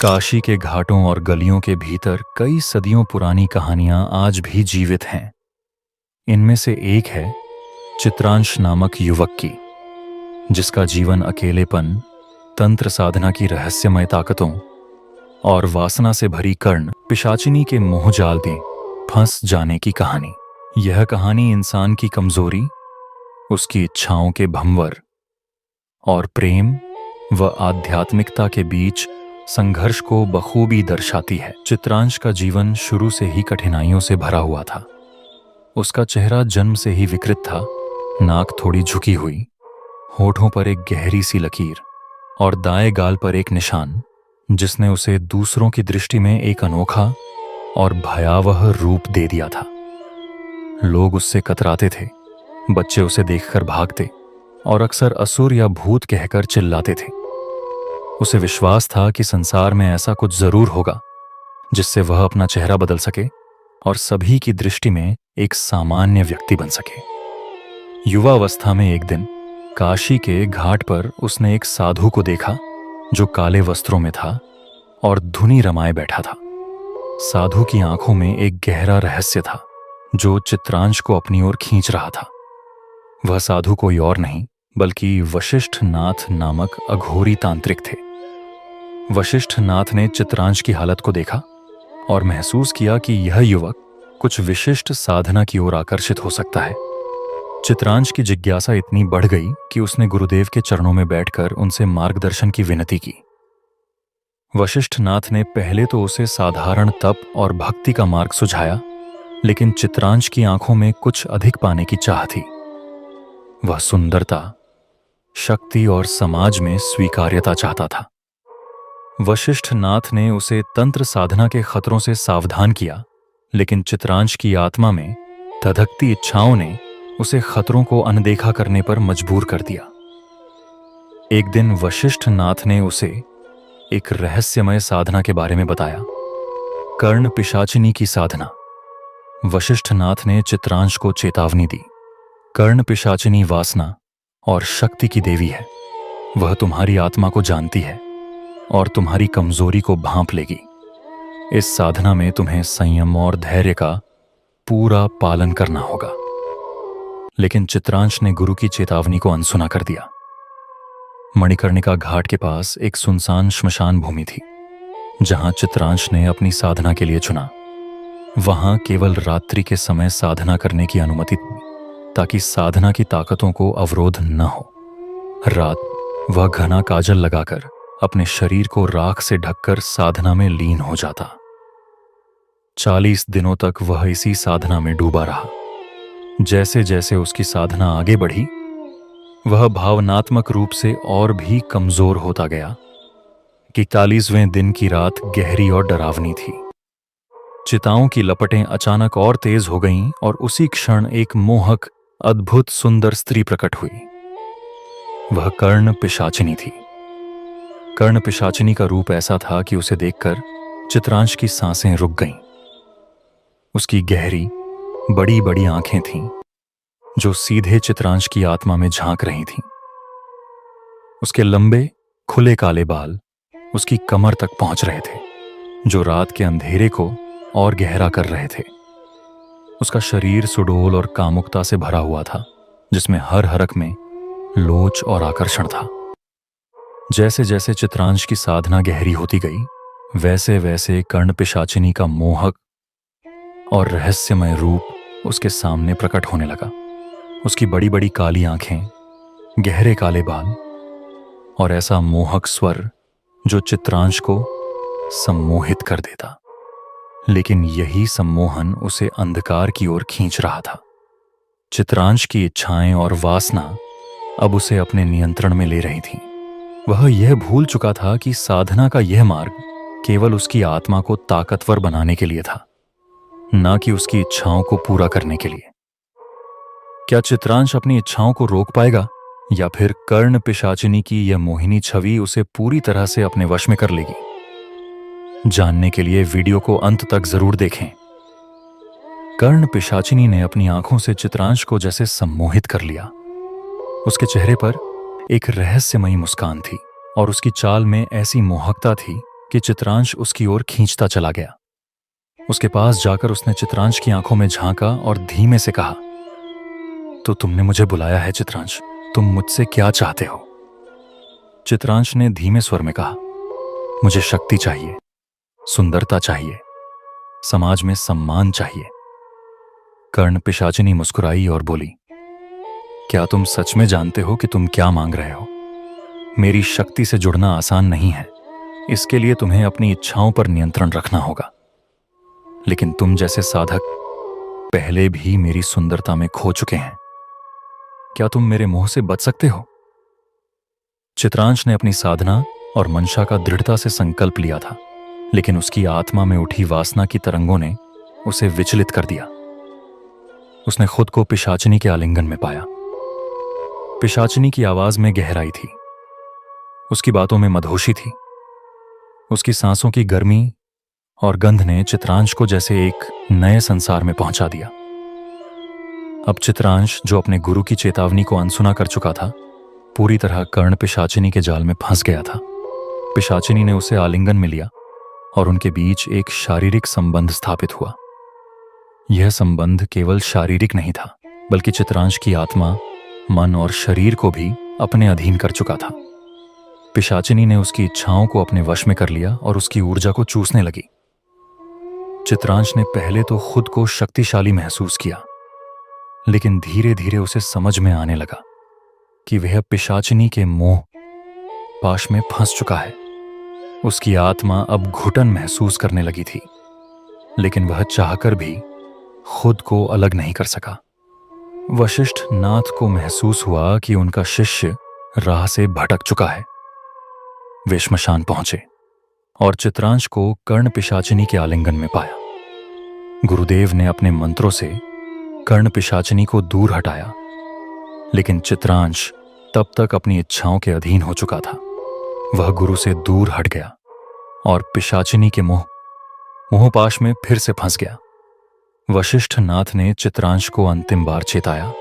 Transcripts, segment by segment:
काशी के घाटों और गलियों के भीतर कई सदियों पुरानी कहानियां आज भी जीवित हैं। इनमें से एक है चित्रांश नामक युवक की, जिसका जीवन अकेलेपन, तंत्र साधना की रहस्यमय ताकतों और वासना से भरी कर्ण पिशाचिनी के मोहजाल में फंस जाने की कहानी। यह कहानी इंसान की कमजोरी, उसकी इच्छाओं के भंवर और प्रेम व आध्यात्मिकता के बीच संघर्ष को बखूबी दर्शाती है। चित्रांश का जीवन शुरू से ही कठिनाइयों से भरा हुआ था। उसका चेहरा जन्म से ही विकृत था, नाक थोड़ी झुकी हुई, होठों पर एक गहरी सी लकीर और दाएं गाल पर एक निशान, जिसने उसे दूसरों की दृष्टि में एक अनोखा और भयावह रूप दे दिया था। लोग उससे कतराते थे, बच्चे उसे देखकर भागते और अक्सर असुर या भूत कहकर चिल्लाते थे। उसे विश्वास था कि संसार में ऐसा कुछ जरूर होगा जिससे वह अपना चेहरा बदल सके और सभी की दृष्टि में एक सामान्य व्यक्ति बन सके। युवावस्था में एक दिन काशी के घाट पर उसने एक साधु को देखा जो काले वस्त्रों में था और धुनी रमाए बैठा था। साधु की आंखों में एक गहरा रहस्य था जो चित्रांश को अपनी ओर खींच रहा था। वह साधु कोई और नहीं बल्कि वशिष्ठ नाथ नामक अघोरी तांत्रिक थे। वशिष्ठ नाथ ने चित्रांश की हालत को देखा और महसूस किया कि यह युवक कुछ विशिष्ट साधना की ओर आकर्षित हो सकता है। चित्रांश की जिज्ञासा इतनी बढ़ गई कि उसने गुरुदेव के चरणों में बैठकर उनसे मार्गदर्शन की विनती की। वशिष्ठ नाथ ने पहले तो उसे साधारण तप और भक्ति का मार्ग सुझाया, लेकिन चित्रांश की आंखों में कुछ अधिक पाने की चाह थी। वह सुंदरता, शक्ति और समाज में स्वीकार्यता चाहता था। वशिष्ठ नाथ ने उसे तंत्र साधना के खतरों से सावधान किया, लेकिन चित्रांश की आत्मा में धधकती इच्छाओं ने उसे खतरों को अनदेखा करने पर मजबूर कर दिया। एक दिन वशिष्ठ नाथ ने उसे एक रहस्यमय साधना के बारे में बताया, कर्ण पिशाचिनी की साधना। वशिष्ठ नाथ ने चित्रांश को चेतावनी दी, कर्ण पिशाचिनी वासना और शक्ति की देवी है। वह तुम्हारी आत्मा को जानती है और तुम्हारी कमजोरी को भांप लेगी। इस साधना में तुम्हें संयम और धैर्य का पूरा पालन करना होगा। लेकिन चित्रांश ने गुरु की चेतावनी को अनसुना कर दिया। मणिकर्णिका घाट के पास एक सुनसान श्मशान भूमि थी, जहां चित्रांश ने अपनी साधना के लिए चुना। वहां केवल रात्रि के समय साधना करने की अनुमति थी, ताकि साधना की ताकतों को अवरोध न हो। रात वह घना काजल लगाकर अपने शरीर को राख से ढककर साधना में लीन हो जाता। 40 दिनों तक वह इसी साधना में डूबा रहा। जैसे जैसे उसकी साधना आगे बढ़ी, वह भावनात्मक रूप से और भी कमजोर होता गया। 41वें दिन की रात गहरी और डरावनी थी। चिताओं की लपटें अचानक और तेज हो गईं और उसी क्षण एक मोहक, अद्भुत सुंदर स्त्री प्रकट हुई। वह कर्ण पिशाचिनी थी। कर्ण पिशाचिनी का रूप ऐसा था कि उसे देखकर चित्रांश की सांसें रुक गईं। उसकी गहरी, बड़ी बड़ी आंखें थीं, जो सीधे चित्रांश की आत्मा में झांक रही थीं। उसके लंबे, खुले काले बाल उसकी कमर तक पहुंच रहे थे, जो रात के अंधेरे को और गहरा कर रहे थे। उसका शरीर सुडौल और कामुकता से भरा हुआ था, जिसमें हर हरक में लोच और आकर्षण था। जैसे जैसे चित्रांश की साधना गहरी होती गई, वैसे वैसे कर्ण पिशाचिनी का मोहक और रहस्यमय रूप उसके सामने प्रकट होने लगा। उसकी बड़ी बड़ी काली आंखें, गहरे काले बाल और ऐसा मोहक स्वर जो चित्रांश को सम्मोहित कर देता। लेकिन यही सम्मोहन उसे अंधकार की ओर खींच रहा था। चित्रांश की इच्छाएं और वासना अब उसे अपने नियंत्रण में ले रही थीं। वह यह भूल चुका था कि साधना का यह मार्ग केवल उसकी आत्मा को ताकतवर बनाने के लिए था, न कि उसकी इच्छाओं को पूरा करने के लिए। क्या चित्रांश अपनी इच्छाओं को रोक पाएगा, या फिर कर्ण पिशाचिनी की यह मोहिनी छवि उसे पूरी तरह से अपने वश में कर लेगी? जानने के लिए वीडियो को अंत तक जरूर देखें। कर्ण पिशाचिनी ने अपनी आंखों से चित्रांश को जैसे सम्मोहित कर लिया। उसके चेहरे पर एक रहस्यमयी मुस्कान थी और उसकी चाल में ऐसी मोहकता थी कि चित्रांश उसकी ओर खींचता चला गया। उसके पास जाकर उसने चित्रांश की आंखों में झांका और धीमे से कहा, तो तुमने मुझे बुलाया है चित्रांश, तुम मुझसे क्या चाहते हो? चित्रांश ने धीमे स्वर में कहा, मुझे शक्ति चाहिए, सुंदरता चाहिए, समाज में सम्मान चाहिए। कर्ण पिशाचिनी मुस्कुराई और बोली, क्या तुम सच में जानते हो कि तुम क्या मांग रहे हो? मेरी शक्ति से जुड़ना आसान नहीं है, इसके लिए तुम्हें अपनी इच्छाओं पर नियंत्रण रखना होगा। लेकिन तुम जैसे साधक पहले भी मेरी सुंदरता में खो चुके हैं। क्या तुम मेरे मोह से बच सकते हो? चित्रांश ने अपनी साधना और मंशा का दृढ़ता से संकल्प लिया था, लेकिन उसकी आत्मा में उठी वासना की तरंगों ने उसे विचलित कर दिया। उसने खुद को पिशाचिनी के आलिंगन में पाया। पिशाचिनी की आवाज में गहराई थी, उसकी बातों में मदहोशी थी। उसकी सांसों की गर्मी और गंध ने चित्रांश को जैसे एक नए संसार में पहुंचा दिया। अब चित्रांश, जो अपने गुरु की चेतावनी को अनसुना कर चुका था, पूरी तरह कर्ण पिशाचिनी के जाल में फंस गया था। पिशाचिनी ने उसे आलिंगन में लिया और उनके बीच एक शारीरिक संबंध स्थापित हुआ। यह संबंध केवल शारीरिक नहीं था, बल्कि चित्रांश की आत्मा, मन और शरीर को भी अपने अधीन कर चुका था। पिशाचिनी ने उसकी इच्छाओं को अपने वश में कर लिया और उसकी ऊर्जा को चूसने लगी। चित्रांश ने पहले तो खुद को शक्तिशाली महसूस किया, लेकिन धीरे धीरे उसे समझ में आने लगा कि वह पिशाचिनी के मोह पाश में फंस चुका है। उसकी आत्मा अब घुटन महसूस करने लगी थी, लेकिन वह चाहकर भी खुद को अलग नहीं कर सका। वशिष्ठ नाथ को महसूस हुआ कि उनका शिष्य राह से भटक चुका है। वे श्मशान पहुंचे और चित्रांश को कर्ण पिशाचिनी के आलिंगन में पाया। गुरुदेव ने अपने मंत्रों से कर्ण पिशाचिनी को दूर हटाया, लेकिन चित्रांश तब तक अपनी इच्छाओं के अधीन हो चुका था। वह गुरु से दूर हट गया और पिशाचिनी के मोहपाश में फिर से फंस गया। वशिष्ठ नाथ ने चित्रांश को अंतिम बार चेताया,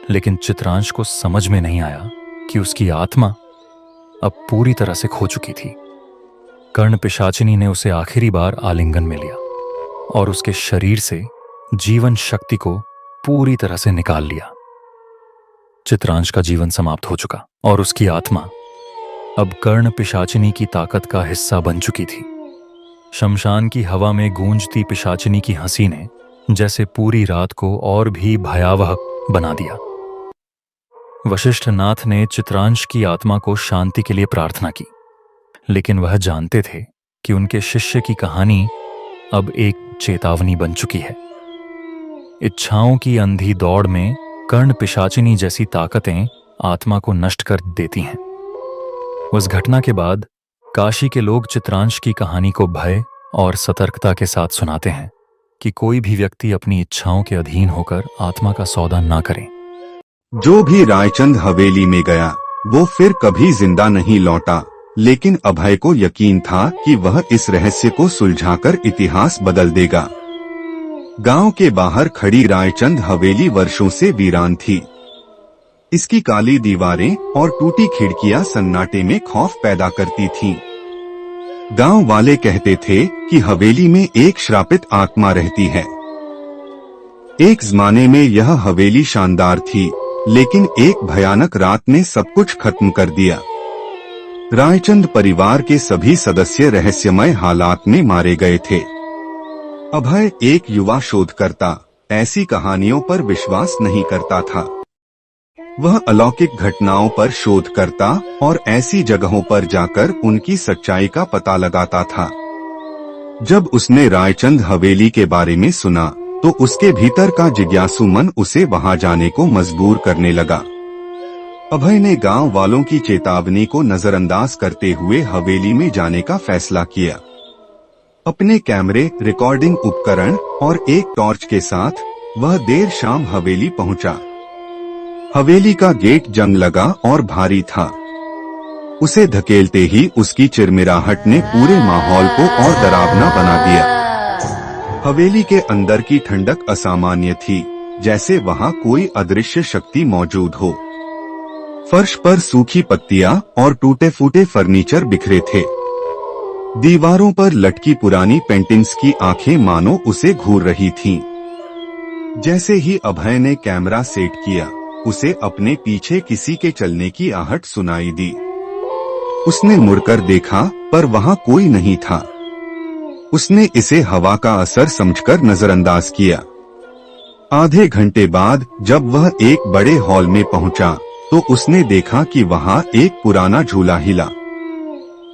लेकिन चित्रांश को समझ में नहीं आया कि उसकी आत्मा अब पूरी तरह से खो चुकी थी। कर्ण पिशाचिनी ने उसे आखिरी बार आलिंगन में लिया और उसके शरीर से जीवन शक्ति को पूरी तरह से निकाल लिया। चित्रांश का जीवन समाप्त हो चुका और उसकी आत्मा अब कर्ण पिशाचिनी की ताकत का हिस्सा बन चुकी थी। शमशान की हवा में गूंजती पिशाचिनी की हंसी ने जैसे पूरी रात को और भी भयावह बना दिया। वशिष्ठ नाथ ने चित्रांश की आत्मा को शांति के लिए प्रार्थना की, लेकिन वह जानते थे कि उनके शिष्य की कहानी अब एक चेतावनी बन चुकी है। इच्छाओं की अंधी दौड़ में कर्ण पिशाचिनी जैसी ताकतें आत्मा को नष्ट कर देती हैं। उस घटना के बाद काशी के लोग चित्रांश की कहानी को भय और सतर्कता के साथ सुनाते हैं कि कोई भी व्यक्ति अपनी इच्छाओं के अधीन होकर आत्मा का सौदा ना करे। जो भी रायचंद हवेली में गया वो फिर कभी जिंदा नहीं लौटा, लेकिन अभय को यकीन था कि वह इस रहस्य को सुलझाकर इतिहास बदल देगा। गांव के बाहर खड़ी रायचंद हवेली वर्षों से वीरान थी। इसकी काली दीवारें और टूटी खिड़कियां सन्नाटे में खौफ पैदा करती थीं। गांव वाले कहते थे कि हवेली में एक श्रापित आत्मा रहती है। एक जमाने में यह हवेली शानदार थी, लेकिन एक भयानक रात ने सब कुछ खत्म कर दिया। रायचंद परिवार के सभी सदस्य रहस्यमय हालात में मारे गए थे। अभय एक युवा शोधकर्ता ऐसी कहानियों पर विश्वास नहीं करता था। वह अलौकिक घटनाओं पर शोध करता और ऐसी जगहों पर जाकर उनकी सच्चाई का पता लगाता था। जब उसने रायचंद हवेली के बारे में सुना तो उसके भीतर का जिज्ञासु मन उसे वहां जाने को मजबूर करने लगा। अभय ने गांव वालों की चेतावनी को नजरअंदाज करते हुए हवेली में जाने का फैसला किया। अपने कैमरे, रिकॉर्डिंग उपकरण और एक टॉर्च के साथ वह देर शाम हवेली पहुंचा। हवेली का गेट जंग लगा और भारी था। उसे धकेलते ही उसकी चिरमिराहट ने पूरे माहौल को और डरावना बना दिया। हवेली के अंदर की ठंडक असामान्य थी, जैसे वहां कोई अदृश्य शक्ति मौजूद हो। फर्श पर सूखी पत्तियां और टूटे फूटे फर्नीचर बिखरे थे। दीवारों पर लटकी पुरानी पेंटिंग्स की आंखें मानो उसे घूर रही थीं। जैसे ही अभय ने कैमरा सेट किया, उसे अपने पीछे किसी के चलने की आहट सुनाई दी। उसने मुड़कर देखा, पर वहां कोई नहीं था। उसने इसे हवा का असर समझकर नजरअंदाज किया। आधे घंटे बाद जब वह एक बड़े हॉल में पहुंचा, तो उसने देखा कि वहां एक पुराना झूला हिला।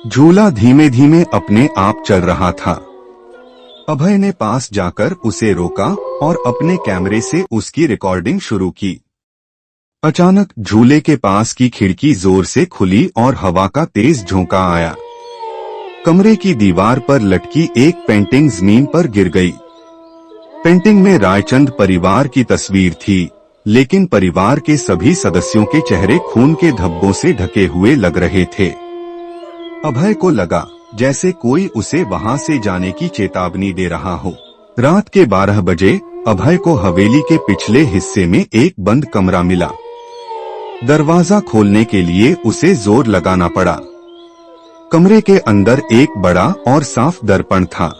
झूला धीमे धीमे अपने आप चल रहा था। अभय ने पास जाकर उसे रोका और अपने कैमरे से उसकी रिकॉर्डिंग शुरू की। अचानक झूले के पास की खिड़की जोर से खुली और हवा का तेज झोंका आया। कमरे की दीवार पर लटकी एक पेंटिंग जमीन पर गिर गई। पेंटिंग में रायचंद परिवार की तस्वीर थी, लेकिन परिवार के सभी सदस्यों के चेहरे खून के धब्बों से ढके हुए लग रहे थे। अभय को लगा जैसे कोई उसे वहां से जाने की चेतावनी दे रहा हो। रात के 12 बजे अभय को हवेली के पिछले हिस्से में एक बंद कमरा मिला। दरवाजा खोलने के लिए उसे जोर लगाना पड़ा। कमरे के अंदर एक बड़ा और साफ दर्पण था।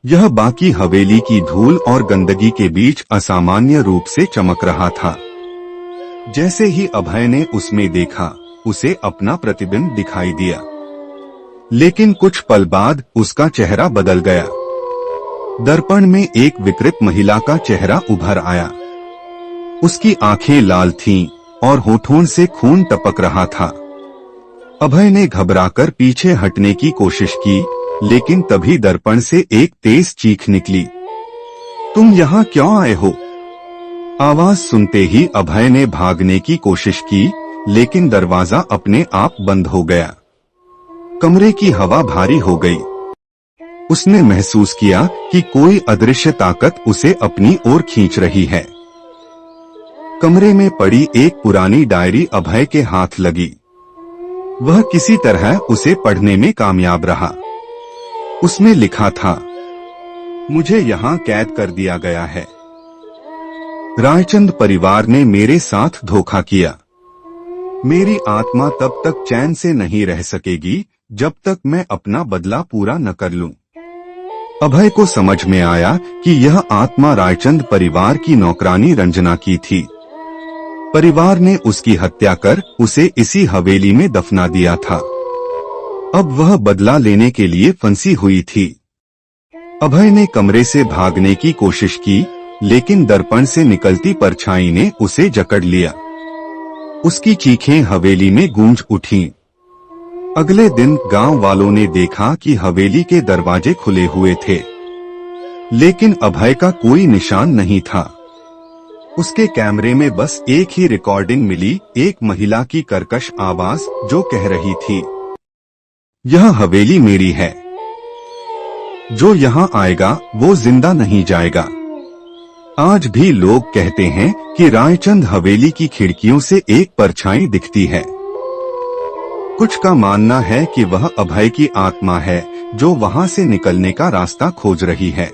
यह बाकी हवेली की धूल और गंदगी के बीच असामान्य रूप से चमक रहा था। जैसे ही अभय ने उसमें देखा, उसे अपना प्रतिबिंब दिखाई दिया, लेकिन कुछ पल बाद उसका चेहरा बदल गया। दर्पण में एक विकृत महिला का चेहरा उभर आया। उसकी आंखें लाल थीं और होठों से खून टपक रहा था। अभय ने घबराकर पीछे हटने की कोशिश की, लेकिन तभी दर्पण से एक तेज चीख निकली। तुम यहाँ क्यों आए हो? आवाज सुनते ही अभय ने भागने की कोशिश की, लेकिन दरवाजा अपने आप बंद हो गया। कमरे की हवा भारी हो गई। उसने महसूस किया कि कोई अदृश्य ताकत उसे अपनी ओर खींच रही है। कमरे में पड़ी एक पुरानी डायरी अभय के हाथ लगी। वह किसी तरह उसे पढ़ने में कामयाब रहा। उसमें लिखा था, मुझे यहाँ कैद कर दिया गया है। रायचंद परिवार ने मेरे साथ धोखा किया। मेरी आत्मा तब तक चैन से नहीं रह सकेगी जब तक मैं अपना बदला पूरा न कर लूं। अभय को समझ में आया कि यह आत्मा रायचंद परिवार की नौकरानी रंजना की थी। परिवार ने उसकी हत्या कर उसे इसी हवेली में दफना दिया था। अब वह बदला लेने के लिए फंसी हुई थी। अभय ने कमरे से भागने की कोशिश की, लेकिन दर्पण से निकलती परछाई ने उसे जकड़ लिया। उसकी चीखें हवेली में गूंज उठीं। अगले दिन गांव वालों ने देखा कि हवेली के दरवाजे खुले हुए थे, लेकिन अभय का कोई निशान नहीं था। उसके कैमरे में बस एक ही रिकॉर्डिंग मिली, एक महिला की कर्कश आवाज जो कह रही थी, यह हवेली मेरी है। जो यहाँ आएगा वो जिंदा नहीं जाएगा। आज भी लोग कहते हैं कि रायचंद हवेली की खिड़कियों से एक परछाई दिखती है। कुछ का मानना है कि वह अभय की आत्मा है जो वहां से निकलने का रास्ता खोज रही है।